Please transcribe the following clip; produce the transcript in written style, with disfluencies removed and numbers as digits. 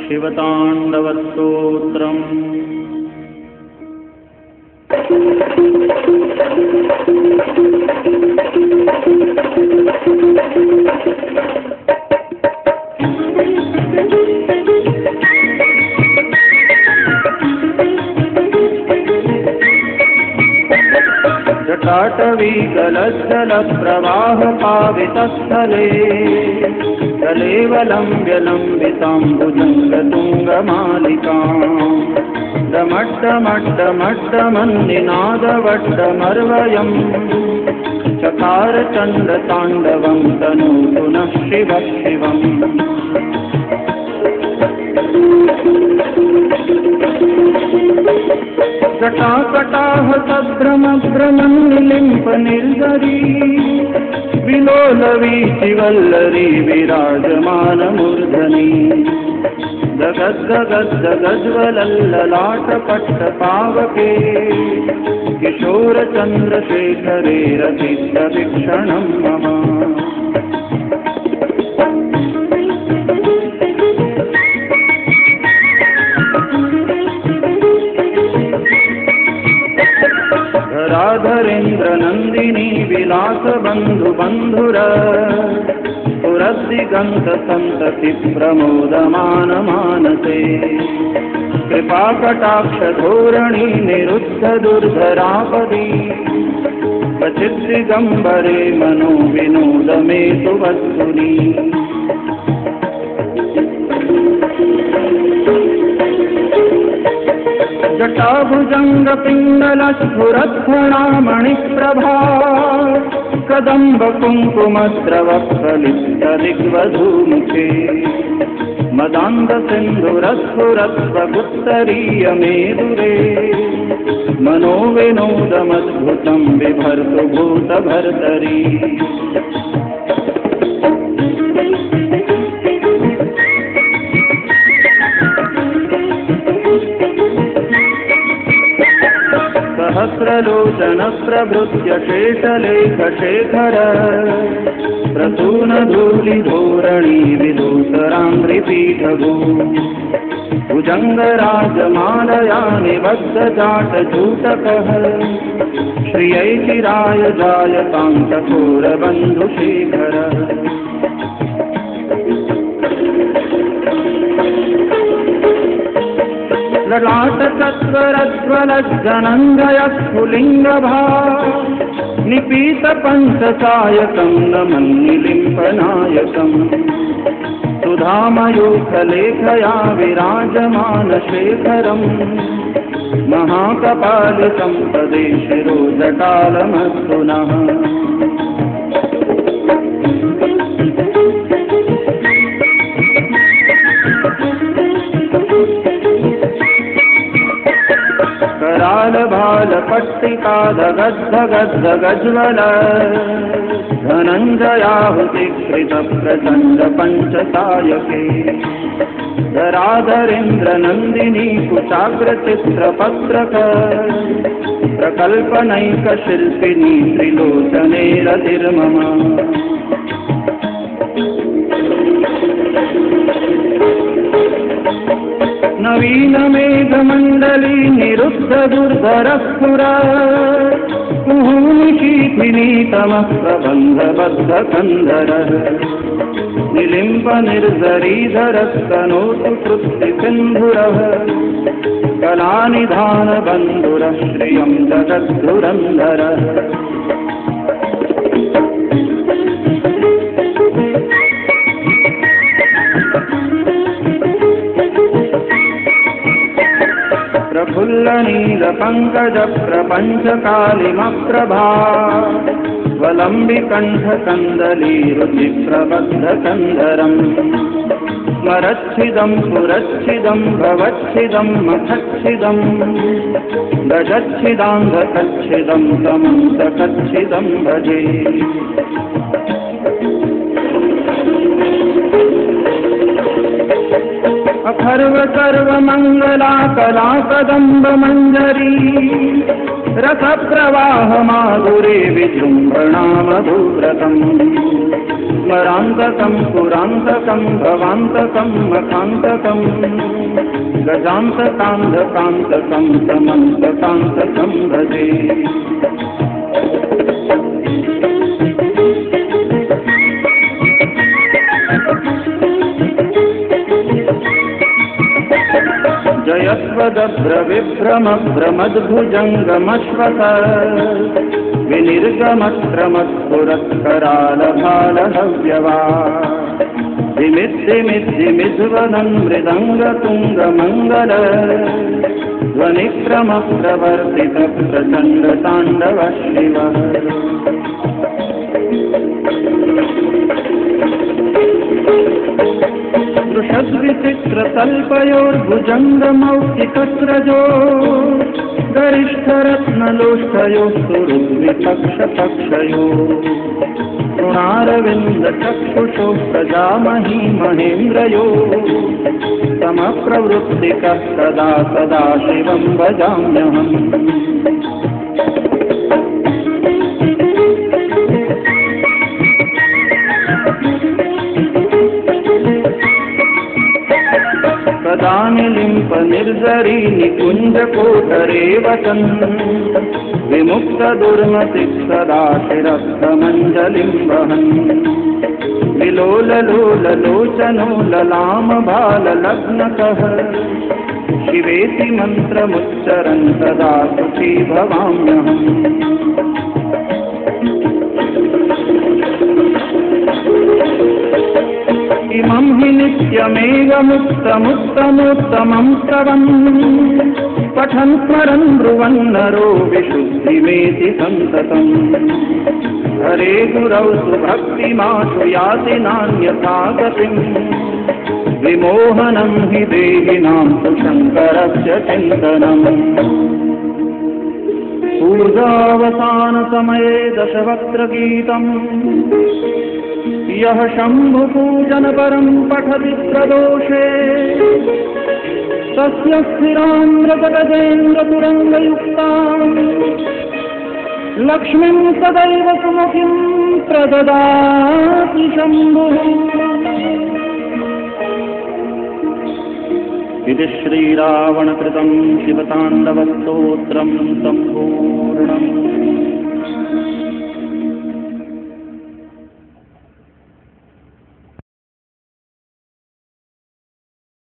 शिवताण्डवस्तोत्रम्। जटाटवी गलज्जलप्रवाह पावितस्थले कलेवलम्ब्यलम्बिताम्बुजङ्गतुङ्गमालिकाम् डमड्डमड्डमड्डमन्निनादवड्डमर्वयम् चकार चण्डताण्डवं तनोतु नः शिवः शिवम्। जटाकटाह सद्भ्रमभ्रमन्निलिम्प निर्जरी विलोलवीचिवल्लरी विराजमानमूर्धनि जगज्जगज्जगज्वलल्ललाटपट्टपावके किशोरचन्द्रशेखरे रतिप्रवीक्षणं मम। धराधरेन्द्र नंदिनी विलास बंधु बंधुर पुरद्दिगंत संतति प्रमोदमान मानसे कृपाकटाक्ष धोरणी निरुद्ध दुर्धरापदी क्वचिद्दिगंबरे मनो विनोद मे सुवस्तुनि। जटाभुजंग पिंगल स्फुरत्फणा मणिप्रभा कदम्ब कुंकुमस्रव फलित दिग्वधूमुखे मदान्ध सिंधुरस्फुरत्वगुत्तरीय मेदुरे मनोविनोदमद्भुतं बिभर्तु भूतभर्तरी। सहस्रलोचन प्रभृत्य शेषलेखशेखर प्रसूनधूलिधोरणी विदूसराङ्घ्रिपीठभू भुजङ्गराजमालया निबद्धजाटजूटकः श्रियैचिराय जायतान्तकोरबन्धुशेखरः। ललाटचत्वरज्वलज्जनङ्गयस्फुलिङ्गभा निपीतपञ्चसायकं नमन्निलिम्पनायकम् सुधामयूखलेखया विराजमानशेखरम् महाकपालितं पदे शिरोजटालमस्तु नः। करालभालपट्टिकाधगद्धगद्धगज्वल धनञ्जयाहुतिकृतप्रचण्ड पञ्चसायके धराधरेन्द्र नन्दिनी कुचाग्रचित्रपत्रक प्रकल्पनैकशिल्पिनी त्रिलोचने रतिर्मम। नवीन मेघमण्डली निरुद्ध दुर्धरस्फुर कुहूनिशीथिनी तमः प्रबन्धबद्धकन्धरः निलिम्प निर्जरीधरस्तनोतु तृप्तिसिन्धुरः कलानिधानबन्धुरः श्रियं जगद्धुरन्धरः। प्रफुल्लनीलपङ्कजप्रपञ्चकालिमप्रभा वलम्बिकण्ठकन्दलीरुचिप्रबद्धकन्धरम् स्मरच्छिदं सुरच्छिदं भवच्छिदं मखच्छिदं गजच्छिदाङ्गकच्छिदं तमन्तकच्छिदं भजे। अखर्व सर्व मंगला कला कदम्ब मंजरी रस प्रवाह माधुरे विजृंभणा मधुव्रतम् स्मरान्तकं पुरान्तकं भवान्तकं मखान्तकं गजान्तकान्धकान्तकं समन्तकान्तकं भजे। जयस्वदभ्रविभ्रमभ्रमद्भुजङ्गमश्वत विनिर्गमक्रमस्फुरत्करालभालहव्यवा धिमिद्धिमिद्धिमिध्वनं मृदङ्गतुङ्गमङ्गल ध्वनिक्रमप्रवर्तितप्रचण्डताण्डव शिवः। दृशद्विचित्रतल्पयोर्भुजङ्गमौक्तिकस्रजो गरिष्ठरत्नलोष्ठयोः सुहृद्विपक्षपक्षयो तृणारविन्दचक्षुषो प्रजामही महेन्द्रयो समप्रवृत्तिकः सदा सदा शिवं भजाम्यहम्। सदा निलिम्प निर्जरी निकुञ्जकोटरे वसन् विमुक्तदुर्मतिः सदा शिरस्थमञ्जलिं वहन् विलोललोललोचनो ललामबाललग्नकः शिवेति मन्त्रमुच्चरन् सदा सुखी भवाम्यहम्। इमं हि नित्यमेवमुत्तमुत्तमोत्तमं स्तवम् पठन् स्मरन् ब्रुवन् नरो विशुद्धिमेति सन्ततम्। हरे गुरौ सुभक्तिमाशु याति नान्यथा गतिम् विमोहनं हि देहिनां सुशङ्करस्य चिन्तनम्। पूजावसानसमये दशवक्त्रगीतम् यः शम्भुपूजनपरं पठति प्रदोषे तस्य स्थिराम्रजगजेन्द्रतुरङ्गयुक्तां लक्ष्मीं सदैव सुमुखीं प्रददाति शम्भुः। इति श्रीरावणकृतं शिवताण्डवस्तोत्रं सम्पूर्णम्।